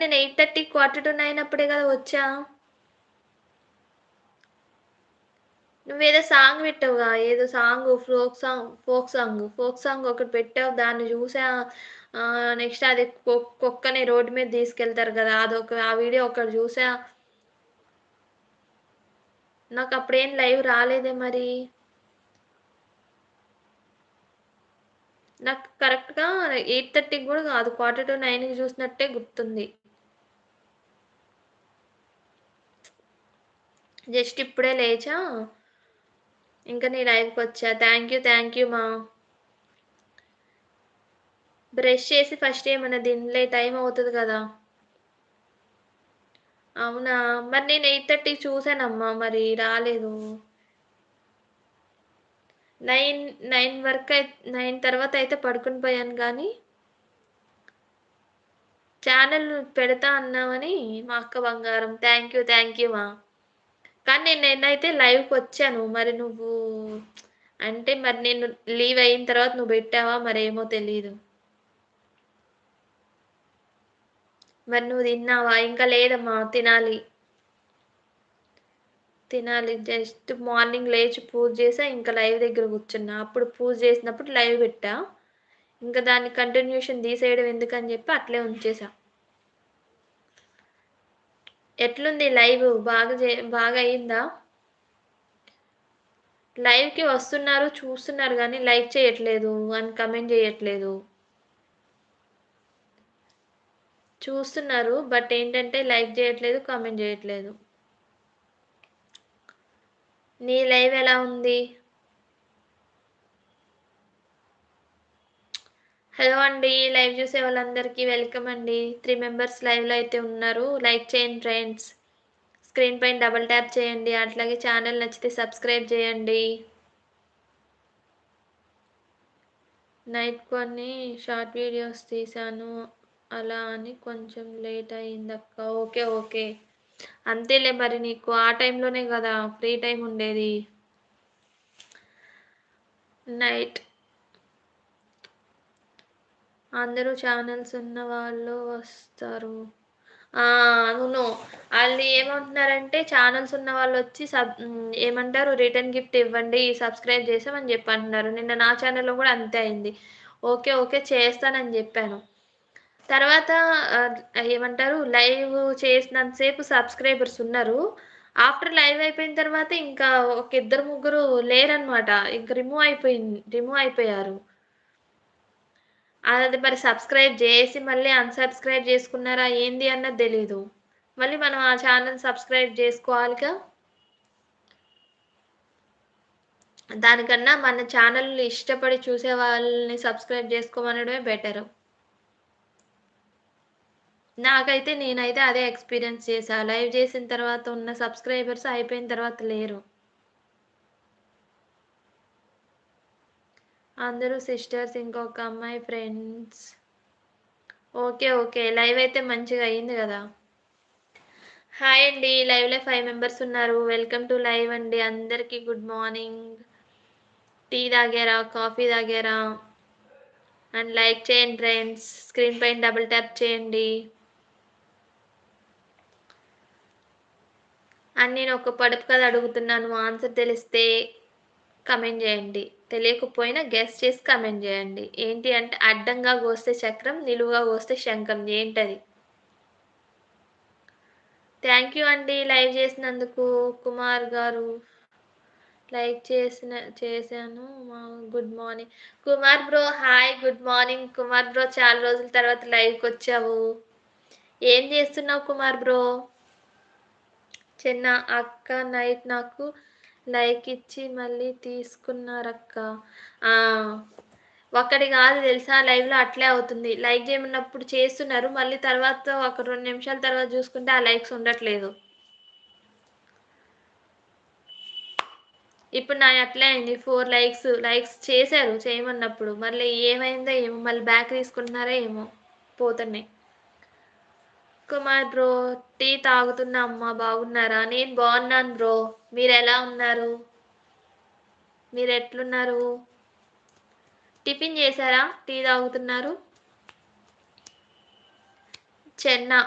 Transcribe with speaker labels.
Speaker 1: నేను 8:30 quarter to 9 అప్పుడే కదా వచ్చా. నువ్వేదో సాంగ్ పెట్టావుగా, ఏదో సాంగ్ ఫోక్ సాంగ్ ఒకటి పెట్టావు. దాన్ని చూసా. నెక్స్ట్ అది కుక్కని రోడ్డు మీద తీసుకెళ్తారు కదా, ఆ వీడియో ఒకటి చూసా. నాకు అప్పుడేం లైవ్ రాలేదే మరి. నాకు కరెక్ట్‌గా 8:30కి కూడా కాదు, క్వార్టర్ టు 9కి చూసినట్టే గుర్తుంది. జస్ట్ ఇప్పుడే లేచా. ఇంకా నీ లైవ్‌కొచ్చా. థ్యాంక్ యూ మా. బ్రష్ చేసి ఫస్ట్ ఏమన్నా తినలే, టైం అవుతది కదా. అవునా? మరి నేను 8:30కి చూసానమ్మా, మరి రాలేదు. 9 వరకు 9 తర్వాత అయితే పడుకొని పోయాను గానీ, ఛానల్ పెడతా అన్నావని మా అక్క బంగారం. థ్యాంక్ యూ మా. కానీ నేనైతే లైవ్‌కొచ్చాను. మరి నువ్వు అంటే మరి నేను లీవ్ అయిన తర్వాత నువ్వు పెట్టావా మరేమో తెలీదు. మరి నువ్వు తిన్నావా? ఇంకా లేదమ్మా, తినాలి. తినాలి. జస్ట్ మార్నింగ్ లేచి పూజ చేసా. ఇంకా లైవ్ దగ్గర కూర్చున్నా. అప్పుడు పూజ చేసినప్పుడు లైవ్ పెట్టా. ఇంకా దాన్ని కంటిన్యూషన్ తీసేయడం ఎందుకని చెప్పి అట్లే ఉంచేసా. ఎట్లుంది లైవ్? బాగా అయిందా? లైవ్‌కి వస్తున్నారు, చూస్తున్నారు గానీ లైక్ చేయట్లేదు అని కామెంట్ చేయట్లేదు. చూస్తున్నారు బట్ ఏంటంటే లైక్ చేయట్లేదు, కామెంట్ చేయట్లేదు. నీ లైవ్ ఎలా ఉంది? హలో అండి. లైవ్ చూసే వాళ్ళందరికీ వెల్కమ్ అండి. 3 మెంబర్స్ లైవ్‌లో అయితే ఉన్నారు. లైక్ చేయండి ఫ్రెండ్స్. స్క్రీన్ పైన డబుల్ ట్యాప్ చేయండి. అట్లాగే ఛానల్ నచ్చితే సబ్స్క్రైబ్ చేయండి. నైట్ కొన్ని షార్ట్ వీడియోస్ తీశాను. అలా అని కొంచెం లేట్ అయిందక్క. ఓకే. అంతేలే, మరి నీకు ఆ టైంలోనే కదా ఫ్రీ టైం ఉండేది. నైట్ అందరూ ఛానల్స్ ఉన్నవాళ్ళు వస్తారు. అవును. ఆళ్ళు ఏమంటున్నారంటే ఛానల్స్ ఉన్నవాళ్ళొచ్చి ఏమంటారు, రిటర్న్ గిఫ్ట్ ఇవ్వండి, సబ్స్క్రైబ్ చేసామని జెప్పి అంటున్నారు. నిన్న నా ఛానెల్‌లో గూడా అంతే అయింది. ఓకే. చేస్తానని జెప్పాను. తర్వాత ఆహ్, ఏమంటారు, లైవ్ చేసినంత సేపు సబ్స్క్రైబర్స్ ఉన్నారు. ఆఫ్టర్ లైవ్ అయిపోయిన తర్వాత ఇంకా ఒక ఇద్దరు, ముగ్గురు లేరనమాట. ఇంక రిమూవ్ అయిపోయారు. అది మరి సబ్స్క్రైబ్ జేసి మళ్ళీ అన్‌సబ్స్క్రైబ్ జేసుకున్నారా ఏంది అన్నది తెలీదు. మళ్ళీ మనం ఆ ఛానెల్ సబ్స్క్రైబ్ జేసుకోవాలిగా. దానికన్నా మన ఛానెల్‌ని ఇష్టపడి చూసే వాళ్ళని సబ్స్క్రైబ్ జేసుకోమనడమే బెటరు. నేనైతే అదే ఎక్స్‌పీరియన్స్ చేశా. లైవ్ జేసిన తర్వాత ఉన్న సబ్స్క్రైబర్స్ అయిపోయిన తర్వాత లేరు. అందరూ సిస్టర్స్, ఇంకొక అమ్మాయి ఫ్రెండ్స్. ఓకే. లైవ్ అయితే మంచిగా అయింది గదా. హాయ్ అండి. లైవ్‌లో 5 మెంబర్స్ ఉన్నారు. వెల్కమ్ టు లైవ్ అండి. అందరికీ గుడ్ మార్నింగ్. టీ తాగారా? కాఫీ తాగారా? అండ్ లైక్ చేయండి ఫ్రెండ్స్. స్క్రీన్ పైన డబుల్ ట్యాప్ చేయండి. అండ్ నేను ఒక పొడుపు కథ అడుగుతున్నాను. ఆన్సర్ తెలిస్తే కామెంట్ జేయండి. తెలియకపోయినా గెస్ చేసి కామెంట్ జేయండి. ఏంటి అంటే, అడ్డంగా గోస్తే చక్రం, నిలువుగా గోస్తే శంఖం. ఏంటది? థ్యాంక్ యూ అండి లైవ్ చేసినందుకు కుమార్ గారు. చేశాను. Good morning. Kumar bro hi. Good morning Kumar bro. చాలా రోజుల తర్వాత లైవ్‌కొచ్చావు. ఏం చేస్తున్నావు కుమార్ బ్రో? చిన్న అక్క నైట్ నాకు లైక్ ఇచ్చి మళ్ళీ తీసుకున్నారక్క. ఆ! ఒక్కటి కాదు తెలుసా, లైవ్‌లో అట్లే అవుతుంది. లైక్ చేయమన్నప్పుడు చేస్తున్నారు. మళ్ళీ తర్వాత ఒక 2 నిమిషాల తర్వాత చూసుకుంటే ఆ లైక్స్ ఉండట్లేదు. ఇప్పుడు నాయి అట్లే అయింది. 4 లైక్స్ చేశారు చేయమన్నప్పుడు. మళ్ళీ ఏమైందో ఏమో! మళ్ళీ బ్యాక్ తీసుకుంటున్నారో ఏమో! పోతున్నాయి. కుమార్ బ్రో టీ తాగుతున్నా అమ్మ. బాగున్నారా? నేను బాగున్నాను బ్రో. మీరెలా ఉన్నారు? మీరెట్లున్నారు? టిఫిన్ చేశారా? టీ తాగుతున్నారు? చెన్న.